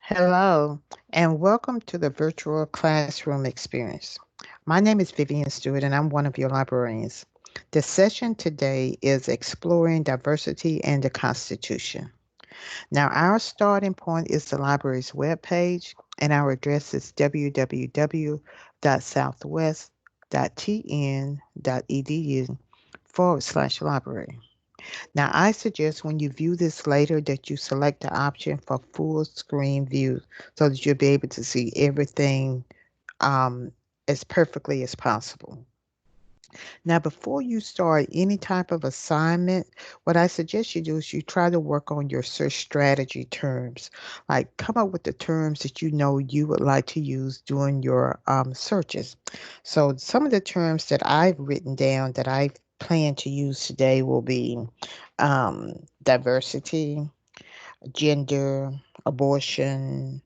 Hello, and welcome to the virtual classroom experience. My name is Vivian Stewart, and I'm one of your librarians. The session today is Exploring Diversity and the Constitution. Now, our starting point is the library's webpage, and our address is www.southwest.tn.edu/library. Now, I suggest when you view this later that you select the option for full screen view so that you'll be able to see everything um, as perfectly as possible. Now, before you start any type of assignment, what I suggest you do is you try to work on your search strategy terms. Like come up with the terms that you know you would like to use during your searches. So some of the terms that I've written down that I plan to use today will be diversity, gender, abortion,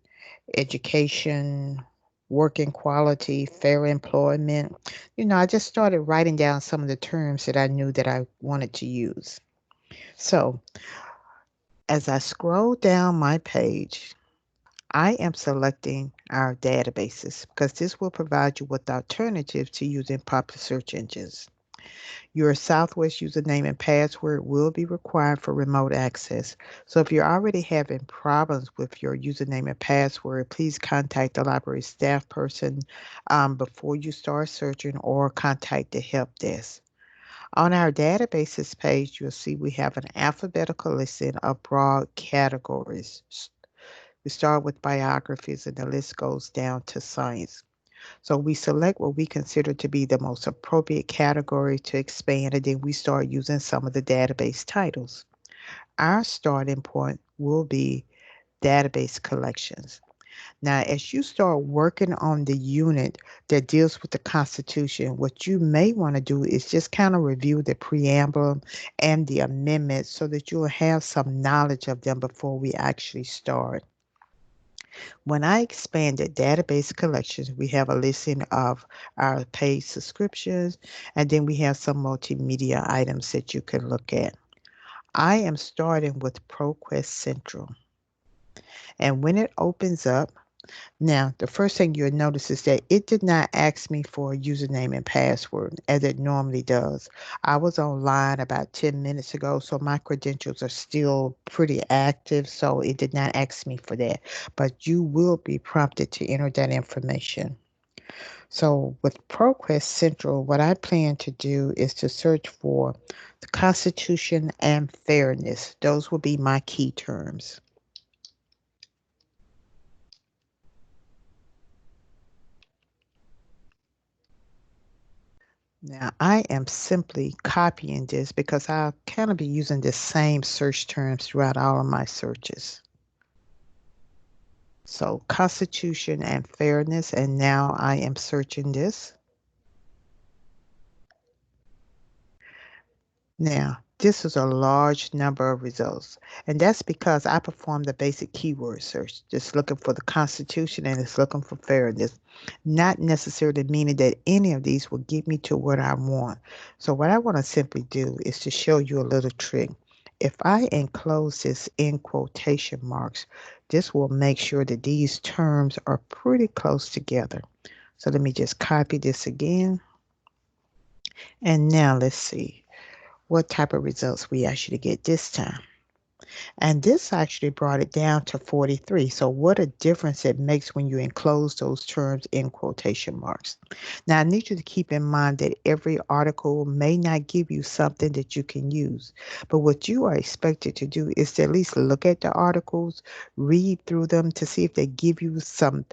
education, working quality, fair employment. I just started writing down some of the terms that I knew that I wanted to use. So as I scroll down my page, I am selecting our databases because this will provide you with alternatives to using popular search engines. Your Southwest username and password will be required for remote access. So if you're already having problems with your username and password, please contact the library staff person before you start searching or contact the help desk. On our databases page, you'll see we have an alphabetical listing of broad categories. We start with biographies and the list goes down to science. So we select what we consider to be the most appropriate category to expand, and then we start using some of the database titles. Our starting point will be database collections. Now, as you start working on the unit that deals with the Constitution, what you may want to do is just kind of review the preamble and the amendments so that you'll have some knowledge of them before we actually start. When I expanded database collections, we have a listing of our paid subscriptions, and then we have some multimedia items that you can look at. I am starting with ProQuest Central. And when it opens up, now the first thing you'll notice is that it did not ask me for a username and password as it normally does. I was online about 10 minutes ago, so my credentials are still pretty active, so it did not ask me for that. But you will be prompted to enter that information. So with ProQuest Central, what I plan to do is to search for the Constitution and fairness. Those will be my key terms. Now, I am simply copying this because I'll kind of be using the same search terms throughout all of my searches. So, Constitution and fairness, and now I am searching this. Now, this is a large number of results, and that's because I performed the basic keyword search, just looking for the Constitution and it's looking for fairness, not necessarily meaning that any of these will get me to what I want. So what I want to simply do is to show you a little trick. If I enclose this in quotation marks, this will make sure that these terms are pretty close together. So let me just copy this again. And now let's see what type of results we actually get this time. And this actually brought it down to 43. So what a difference it makes when you enclose those terms in quotation marks. Now, I need you to keep in mind that every article may not give you something that you can use. But what you are expected to do is to at least look at the articles, read through them to see if they give you some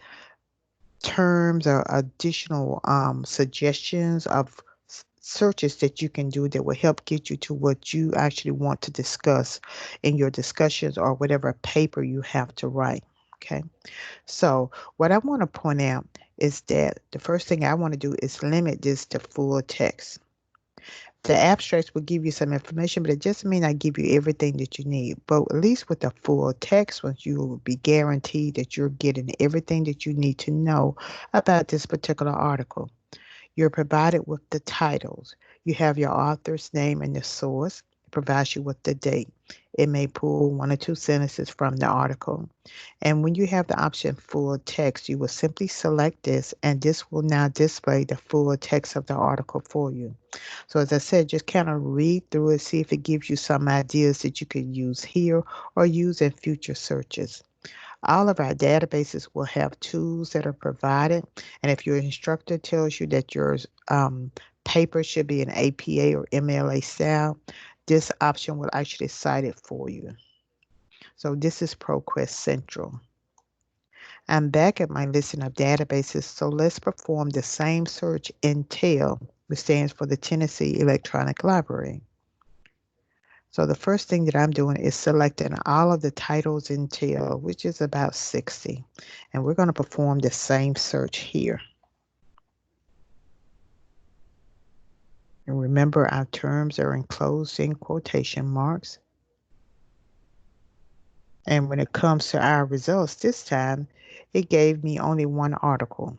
terms or additional suggestions of searches that you can do that will help get you to what you actually want to discuss in your discussions or whatever paper you have to write. Okay. So, what I want to point out is that the first thing I want to do is limit this to full text. The abstracts will give you some information, but it just may not give you everything that you need. But at least with the full text ones, you will be guaranteed that you're getting everything that you need to know about this particular article. You're provided with the titles. You have your author's name and the source. It provides you with the date. It may pull one or two sentences from the article. And when you have the option full text, you will simply select this, and this will now display the full text of the article for you. So as I said, just kind of read through it, see if it gives you some ideas that you could use here or use in future searches. All of our databases will have tools that are provided. And if your instructor tells you that your paper should be an APA or MLA style, this option will actually cite it for you. So this is ProQuest Central. I'm back at my listing of databases, so let's perform the same search in TEL, which stands for the Tennessee Electronic Library. So the first thing that I'm doing is selecting all of the titles in TEL, which is about 60. And we're going to perform the same search here. And remember, our terms are enclosed in quotation marks. And when it comes to our results this time, it gave me only one article.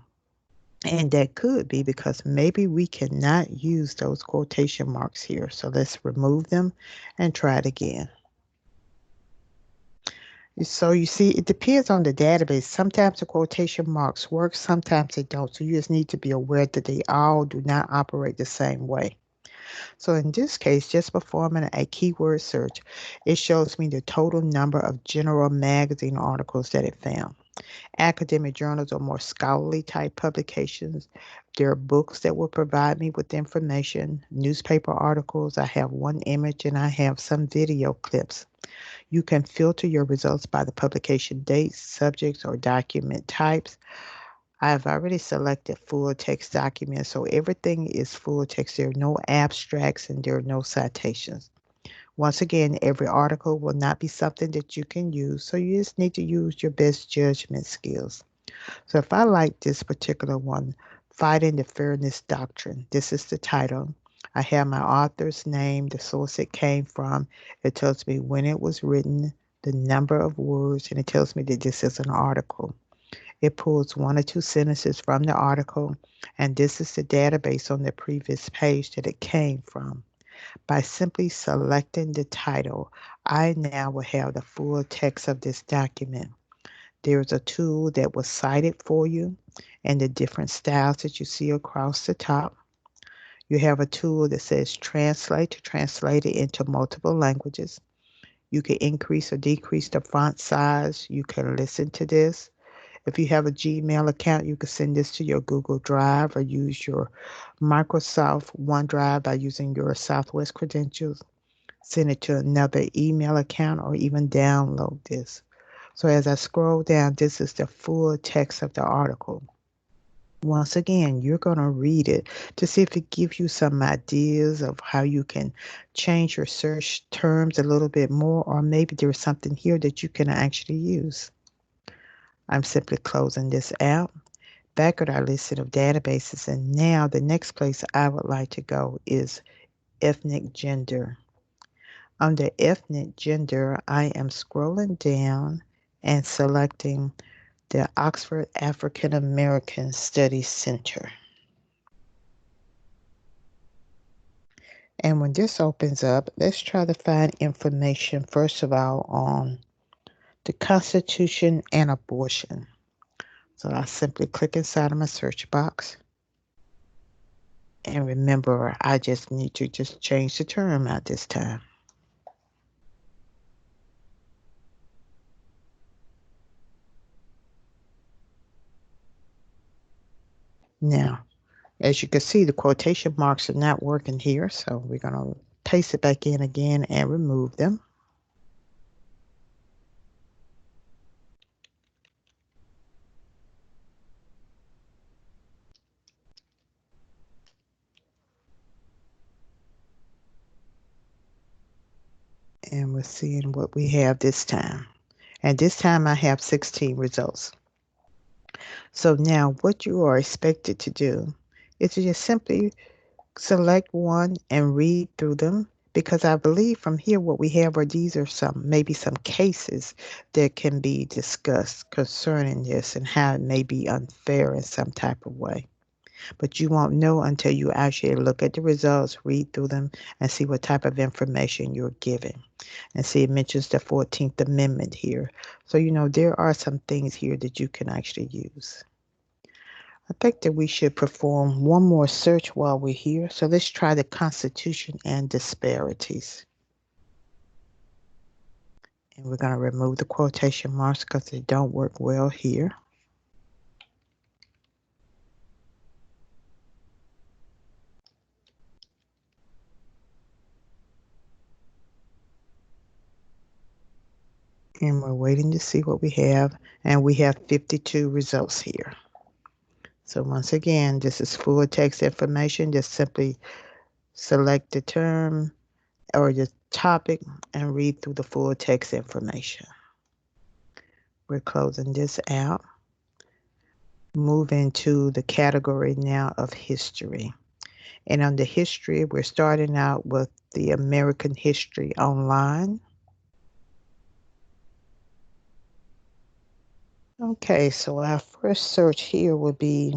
And that could be because maybe we cannot use those quotation marks here. So let's remove them and try it again. So you see, it depends on the database. Sometimes the quotation marks work, sometimes they don't. So you just need to be aware that they all do not operate the same way. So in this case, just performing a keyword search, it shows me the total number of general magazine articles that it found. Academic journals are more scholarly type publications. There are books that will provide me with information, newspaper articles. I have one image and I have some video clips. You can filter your results by the publication dates, subjects, or document types. I've already selected full text documents, so everything is full text. There are no abstracts and there are no citations. Once again, every article will not be something that you can use, so you just need to use your best judgment skills. So if I like this particular one, Fighting the Fairness Doctrine, this is the title. I have my author's name, the source it came from. It tells me when it was written, the number of words, and it tells me that this is an article. It pulls one or two sentences from the article, and this is the database on the previous page that it came from. By simply selecting the title, I now will have the full text of this document. There's a tool that will cite it for you and the different styles that you see across the top. You have a tool that says translate to translate it into multiple languages. You can increase or decrease the font size. You can listen to this. If you have a Gmail account, you can send this to your Google Drive or use your Microsoft OneDrive by using your Southwest credentials. Send it to another email account or even download this. So as I scroll down, this is the full text of the article. Once again, you're going to read it to see if it gives you some ideas of how you can change your search terms a little bit more, or maybe there's something here that you can actually use. I'm simply closing this out. Back at our list of databases, and now the next place I would like to go is ethnic gender. Under ethnic gender, I am scrolling down and selecting the Oxford African American Studies Center. And when this opens up, let's try to find information, first of all, on the Constitution and abortion. So I simply click inside of my search box. And remember, I just need to just change the term out this time. Now, as you can see, the quotation marks are not working here, so we're going to paste it back in again and remove them. And we're seeing what we have this time. And this time I have 16 results. So now what you are expected to do is to just simply select one and read through them, because I believe from here what we have are these are maybe some cases that can be discussed concerning this and how it may be unfair in some type of way. But you won't know until you actually look at the results, read through them, and see what type of information you're given. And see, it mentions the 14th Amendment here. So, there are some things here that you can actually use. I think that we should perform one more search while we're here. So let's try the Constitution and disparities. And we're going to remove the quotation marks because they don't work well here. And we're waiting to see what we have. And we have 52 results here. So once again, this is full text information. Just simply select the term or the topic and read through the full text information. We're closing this out. Move into the category now of history. And under history, we're starting out with the American History Online. Okay, so our first search here would be,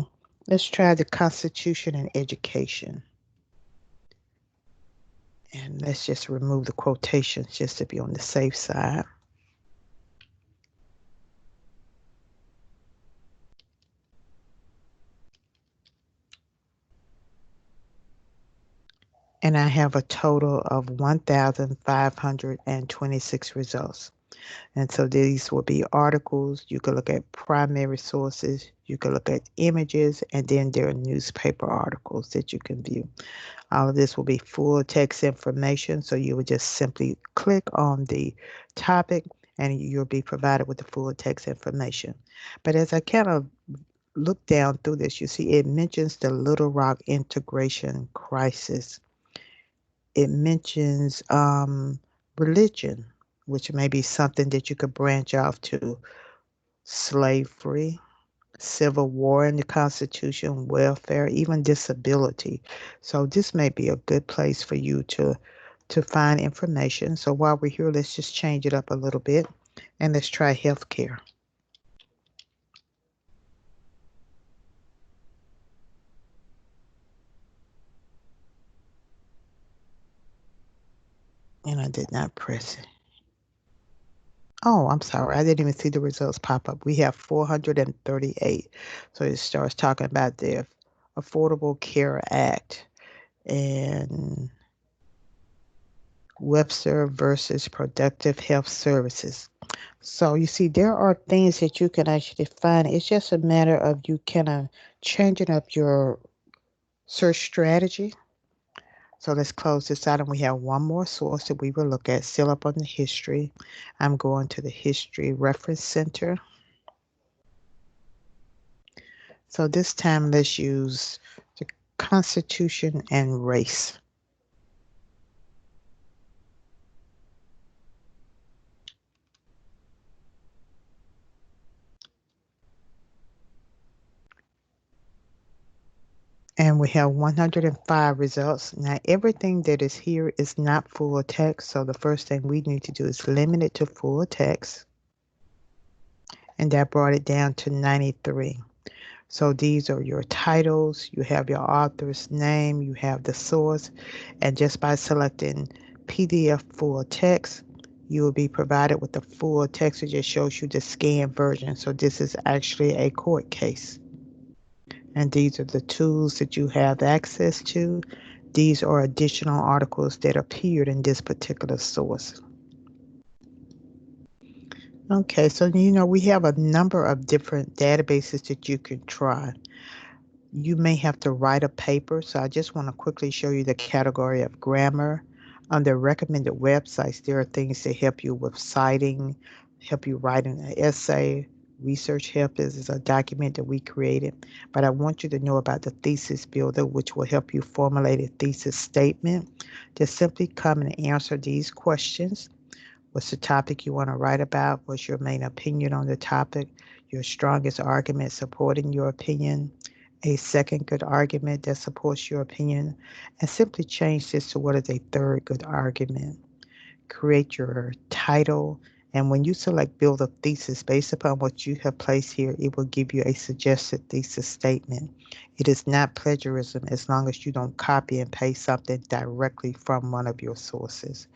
let's try the Constitution and education. And let's just remove the quotations just to be on the safe side. And I have a total of 1,526 results. And so these will be articles. You can look at primary sources. You can look at images, and then there are newspaper articles that you can view. All of this will be full text information. So you would just simply click on the topic and you'll be provided with the full text information. But as I kind of look down through this, you see it mentions the Little Rock integration crisis. It mentions religion, which may be something that you could branch off to: slavery, civil war in the Constitution, welfare, even disability. So this may be a good place for you to find information. So while we're here, let's just change it up a little bit and let's try healthcare. And I did not press it. Oh, I'm sorry. I didn't even see the results pop up. We have 438. So it starts talking about the Affordable Care Act and Webster versus Productive Health Services. So you see, there are things that you can actually find. It's just a matter of you kind of changing up your search strategy. So let's close this out, and we have one more source that we will look at, still up on the history. I'm going to the History Reference Center. So this time, let's use the Constitution and race. And we have 105 results. Now, everything that is here is not full text. So the first thing we need to do is limit it to full text. And that brought it down to 93. So these are your titles. You have your author's name. You have the source. And just by selecting PDF full text, you will be provided with the full text. It just shows you the scanned version. So this is actually a court case. And these are the tools that you have access to. These are additional articles that appeared in this particular source. Okay, so we have a number of different databases that you can try. You may have to write a paper, so I just want to quickly show you the category of grammar. Under recommended websites, there are things that help you with citing, help you writing an essay. Research Help is a document that we created, but I want you to know about the Thesis Builder, which will help you formulate a thesis statement. Just simply come and answer these questions. What's the topic you want to write about? What's your main opinion on the topic? Your strongest argument supporting your opinion? A second good argument that supports your opinion? And simply change this to what is a third good argument. Create your title And when you select build a thesis based upon what you have placed here, it will give you a suggested thesis statement. It is not plagiarism as long as you don't copy and paste something directly from one of your sources.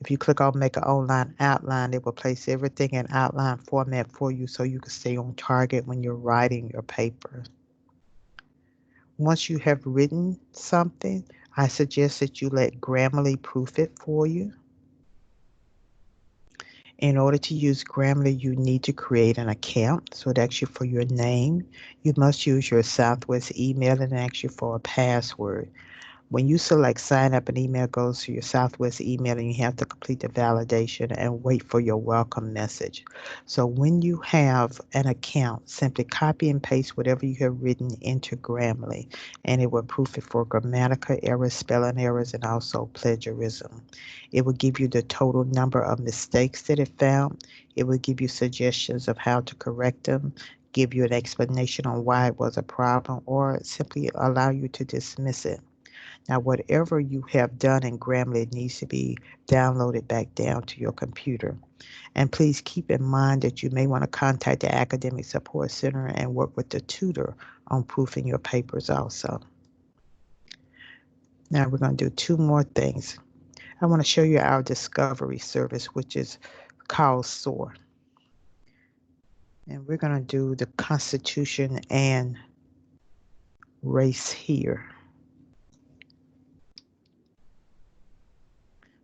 If you click on make an online outline, it will place everything in outline format for you so you can stay on target when you're writing your paper. Once you have written something, I suggest that you let Grammarly proof it for you. In order to use Grammarly, you need to create an account. So it asks you for your name. You must use your Southwest email and asks you for a password. When you select sign up, an email goes to your Southwest email and you have to complete the validation and wait for your welcome message. So when you have an account, simply copy and paste whatever you have written into Grammarly and it will proof it for grammatical errors, spelling errors, and also plagiarism. It will give you the total number of mistakes that it found. It will give you suggestions of how to correct them, give you an explanation on why it was a problem, or simply allow you to dismiss it. Now, whatever you have done in Grammarly needs to be downloaded back down to your computer. And please keep in mind that you may want to contact the Academic Support Center and work with the tutor on proofing your papers also. Now we're going to do two more things. I want to show you our discovery service, which is called SOAR. And we're going to do the Constitution and race here.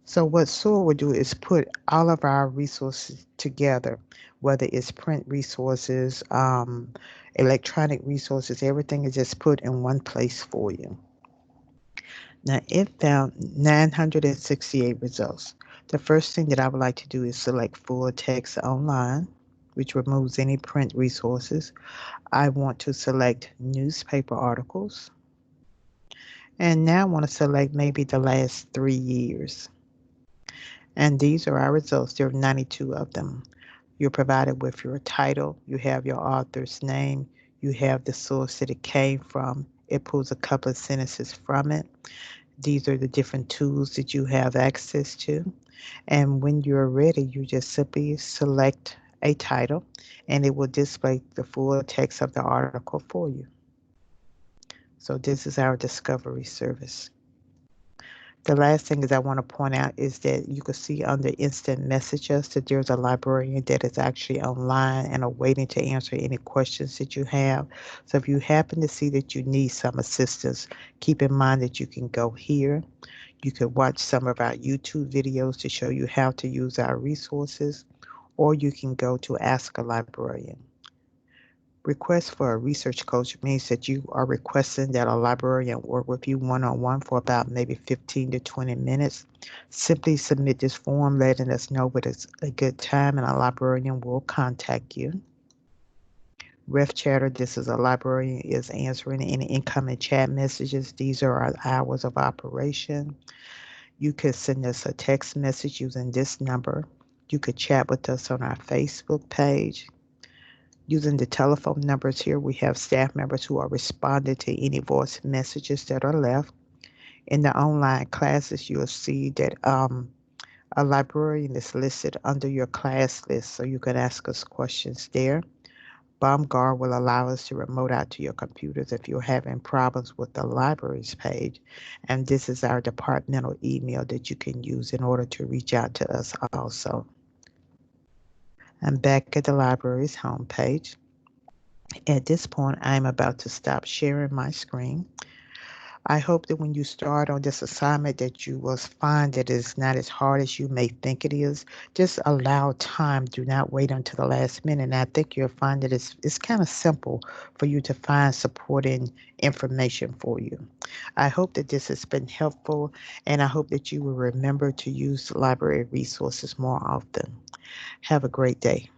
So what SOAR will do is put all of our resources together, whether it's print resources, electronic resources, everything is just put in one place for you. Now it found 968 results. The first thing that I would like to do is select full text online, which removes any print resources. I want to select newspaper articles. And now I want to select maybe the last 3 years. And these are our results. There are 92 of them. You're provided with your title, you have your author's name, you have the source that it came from. It pulls a couple of sentences from it. These are the different tools that you have access to. And when you're ready, you just simply select a title and it will display the full text of the article for you. So this is our discovery service. The last thing is I want to point out is that you can see under instant messages that there's a librarian that is actually online and are waiting to answer any questions that you have. So if you happen to see that you need some assistance, keep in mind that you can go here. You can watch some of our YouTube videos to show you how to use our resources, or you can go to Ask a Librarian. Request for a research coach means that you are requesting that a librarian work with you one-on-one for about maybe 15 to 20 minutes. Simply submit this form letting us know when it's a good time and a librarian will contact you. Ref Chatter, this is a librarian is answering any incoming chat messages. These are our hours of operation. You could send us a text message using this number. You could chat with us on our Facebook page. Using the telephone numbers here, we have staff members who are responding to any voice messages that are left. In the online classes, you'll see that a librarian is listed under your class list, so you can ask us questions there. BombGuard will allow us to remote out to your computers if you're having problems with the library's page. And this is our departmental email that you can use in order to reach out to us also. I'm back at the library's homepage. At this point, I'm about to stop sharing my screen. I hope that when you start on this assignment that you will find that it's not as hard as you may think it is. Just allow time. Do not wait until the last minute. And I think you'll find that it's kind of simple for you to find supporting information for you. I hope that this has been helpful, and I hope that you will remember to use library resources more often. Have a great day.